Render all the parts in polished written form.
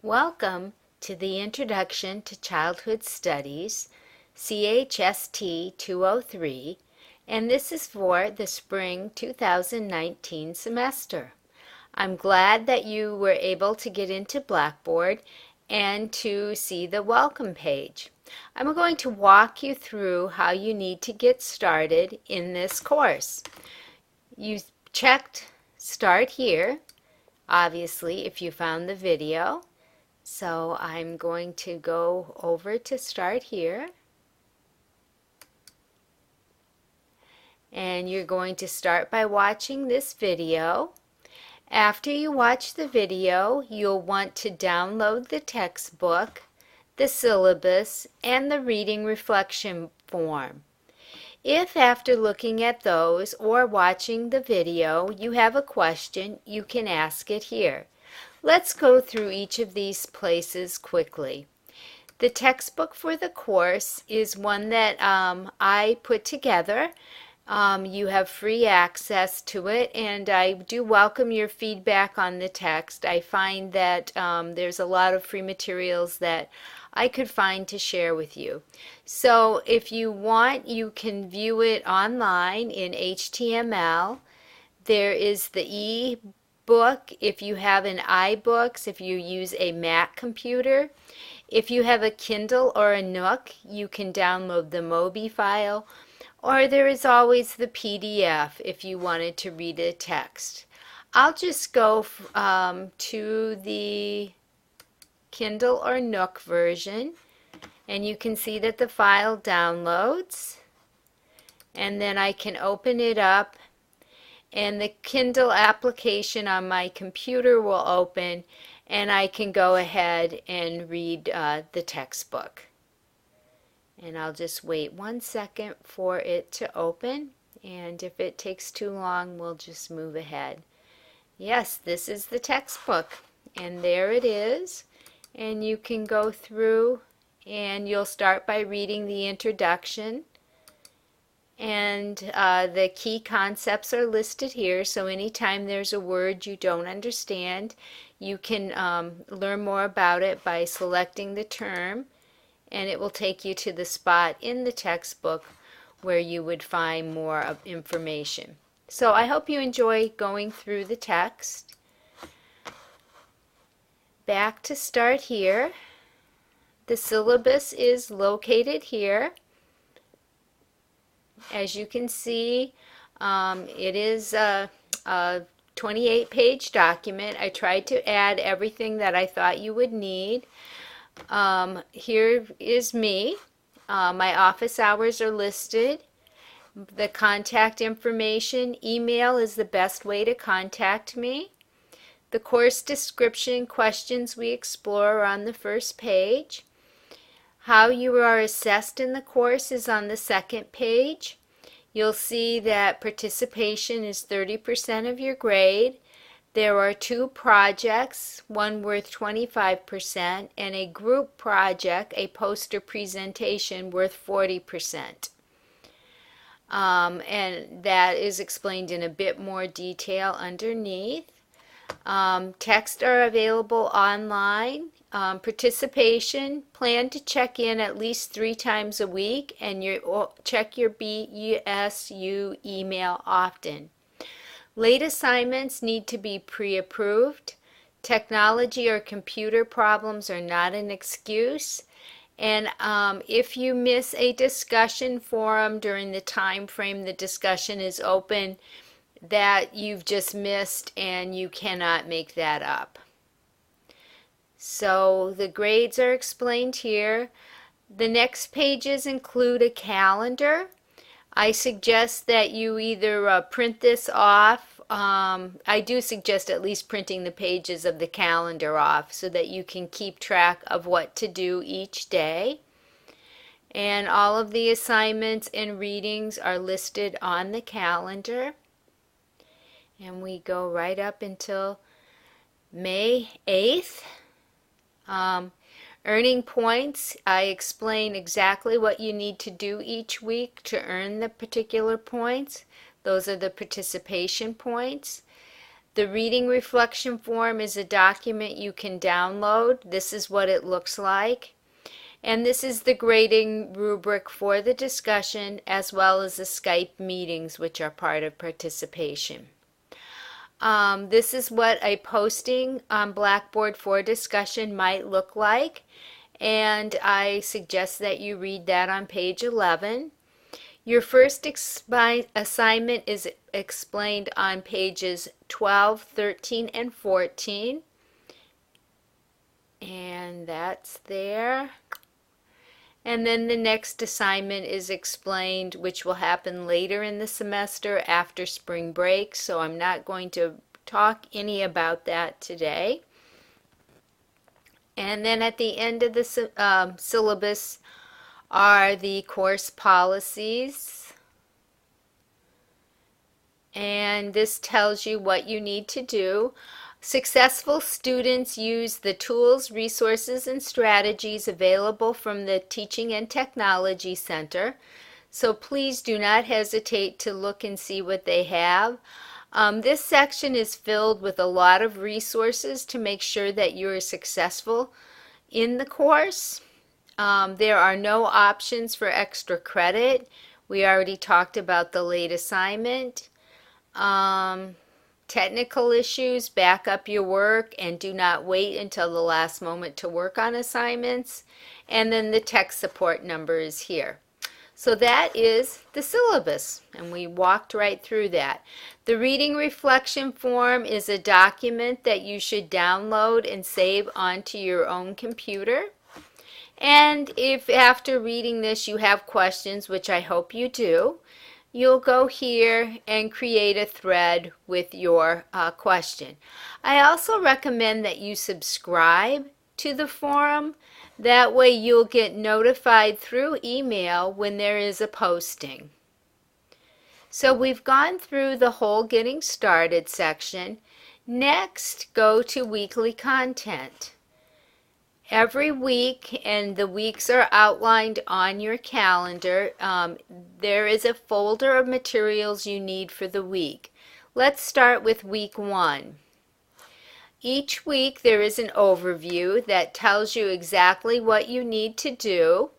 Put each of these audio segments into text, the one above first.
Welcome to the Introduction to Childhood Studies, CHST 203, and this is for the spring 2019 semester. I'm glad that you were able to get into Blackboard and to see the welcome page. I'm going to walk you through how you need to get started in this course. You checked Start Here, obviously, if you found the video. So I'm going to go over to Start Here, and you're going to start by watching this video. After you watch the video, you'll want to download the textbook, the syllabus, and the reading reflection form. If after looking at those or watching the video you have a question, you can ask it here. Let's go through each of these places quickly. The textbook for the course is one that I put together. You have free access to it, and I do welcome your feedback on the text. I find that there's a lot of free materials that I could find to share with you. So if you want, you can view it online in HTML. There is the e-book if you have an iBooks, if you use a Mac computer. If you have a Kindle or a Nook, you can download the Mobi file, or there is always the PDF if you wanted to read a text. I'll just go to the Kindle or Nook version, and you can see that the file downloads, and then I can open it up, and the Kindle application on my computer will open, and I can go ahead and read the textbook. And I'll just wait 1 second for it to open, and if it takes too long, we'll just move ahead. Yes, this is the textbook, and there it is. And you can go through, and you'll start by reading the introduction, and the key concepts are listed here, so anytime there's a word you don't understand, you can learn more about it by selecting the term, and it will take you to the spot in the textbook where you would find more information. So I hope you enjoy going through the text. Back to Start Here. The syllabus is located here. As you can see, it is a 28-page document. I tried to add everything that I thought you would need. Here is me. My office hours are listed. The contact information, email is the best way to contact me. The course description, questions we explore are on the first page. How you are assessed in the course is on the second page. You'll see that participation is 30% of your grade. There are 2 projects, one worth 25%, and a group project, a poster presentation, worth 40%. And that is explained in a bit more detail underneath. Texts are available online. Participation, plan to check in at least 3 times a week, and check your BSU email often. Late assignments need to be pre-approved. Technology or computer problems are not an excuse. And if you miss a discussion forum during the time frame the discussion is open, that you've just missed, and you cannot make that up. So the grades are explained here. The next pages include a calendar. I suggest that you either print this off. I do suggest at least printing the pages of the calendar off so that you can keep track of what to do each day. And all of the assignments and readings are listed on the calendar. And we go right up until May 8th. Earning points, I explain exactly what you need to do each week to earn the particular points. Those are the participation points. The reading reflection form is a document you can download. This is what it looks like. And this is the grading rubric for the discussion, as well as the Skype meetings, which are part of participation. This is what a posting on Blackboard for discussion might look like, and I suggest that you read that on page 11. Your first assignment is explained on pages 12, 13, and 14. And that's there. And then the next assignment is explained, which will happen later in the semester after spring break. So I'm not going to talk any about that today. And then at the end of the syllabus are the course policies. And this tells you what you need to do. Successful students use the tools, resources, and strategies available from the Teaching and Technology Center. So please do not hesitate to look and see what they have. This section is filled with a lot of resources to make sure that you are successful in the course. There are no options for extra credit. We already talked about the late assignment. Technical issues, back up your work and do not wait until the last moment to work on assignments. And then the tech support number is here. So that is the syllabus, and we walked right through that. The reading reflection form is a document that you should download and save onto your own computer. And if after reading this you have questions, which I hope you do, you'll go here and create a thread with your question. I also recommend that you subscribe to the forum. That way you'll get notified through email when there is a posting. So we've gone through the whole getting started section. Next, go to weekly content. Every week, and the weeks are outlined on your calendar, there is a folder of materials you need for the week. Let's start with week 1. Each week there is an overview that tells you exactly what you need to do.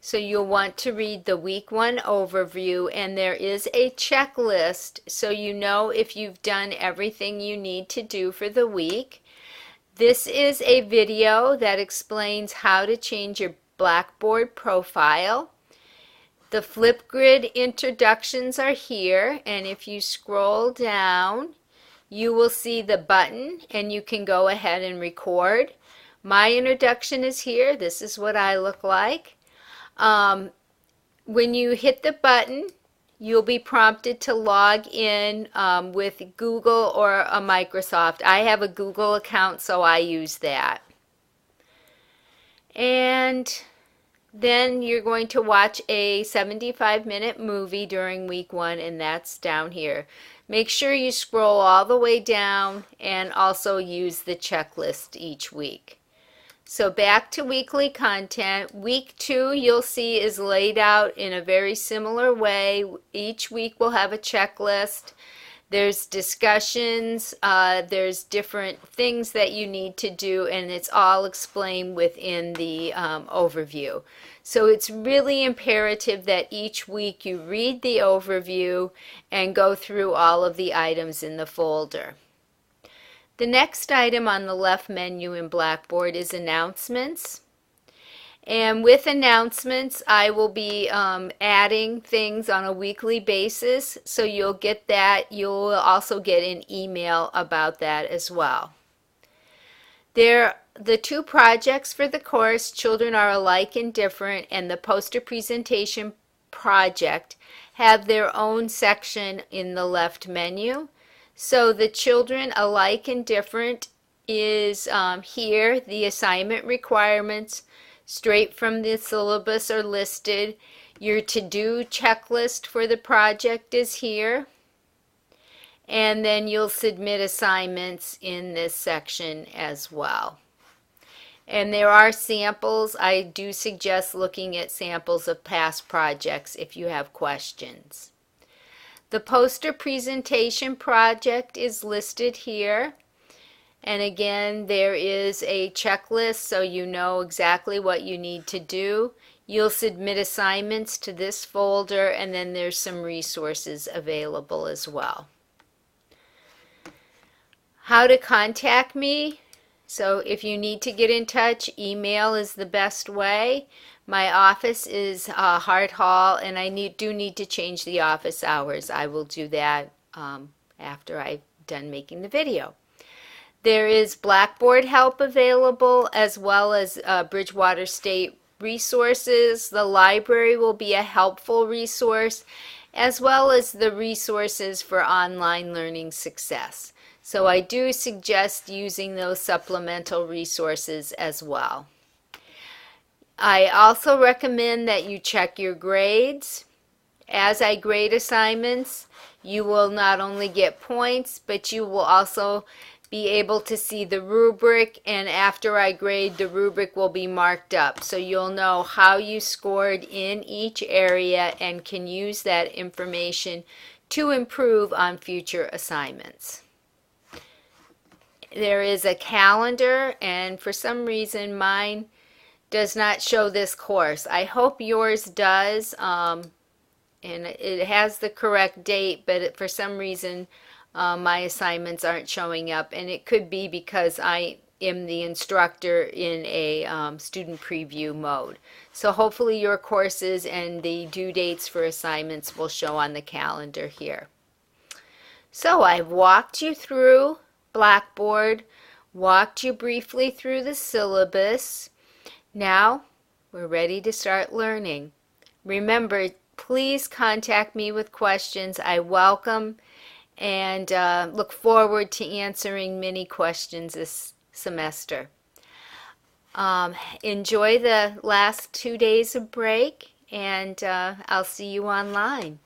So you'll want to read the week 1 overview, and there is a checklist so you know if you've done everything you need to do for the week. This is a video that explains how to change your Blackboard profile. The Flipgrid introductions are here, and if you scroll down, you will see the button and you can go ahead and record. My introduction is here. This is what I look like. When you hit the button, you'll be prompted to log in with Google or a Microsoft. I have a Google account, so I use that. And then you're going to watch a 75-minute movie during week 1, and that's down here. Make sure you scroll all the way down and also use the checklist each week. So back to weekly content. Week 2 you'll see is laid out in a very similar way. Each week we'll have a checklist. There's discussions, there's different things that you need to do, and it's all explained within the overview. So it's really imperative that each week you read the overview and go through all of the items in the folder. The next item on the left menu in Blackboard is announcements. And with announcements, I will be adding things on a weekly basis, so you'll get that. You'll also get an email about that as well. The 2 projects for the course, Children Are Alike and Different, and the poster presentation project, have their own section in the left menu. So the Children Alike and Different is here. The assignment requirements straight from the syllabus are listed. Your to-do checklist for the project is here. And then you'll submit assignments in this section as well. And there are samples. I do suggest looking at samples of past projects if you have questions. The poster presentation project is listed here. And again, there is a checklist so you know exactly what you need to do. You'll submit assignments to this folder, and then there's some resources available as well. How to contact me. So if you need to get in touch, email is the best way. My office is Hart Hall, and I do need to change the office hours. I will do that after I've done making the video. There is Blackboard help available, as well as Bridgewater State resources. The library will be a helpful resource, as well as the resources for online learning success. So I do suggest using those supplemental resources as well. I also recommend that you check your grades. As I grade assignments, you will not only get points, but you will also be able to see the rubric, and after I grade, the rubric will be marked up. So you'll know how you scored in each area and can use that information to improve on future assignments. There is a calendar, and for some reason mine does not show this course. I hope yours does, and it has the correct date, but for some reason my assignments aren't showing up, and it could be because I am the instructor in a student preview mode. So hopefully your courses and the due dates for assignments will show on the calendar here. So I've walked you through Blackboard, walked you briefly through the syllabus. Now we're ready to start learning. Remember, please contact me with questions. I welcome and look forward to answering many questions this semester. Enjoy the last 2 days of break, and I'll see you online.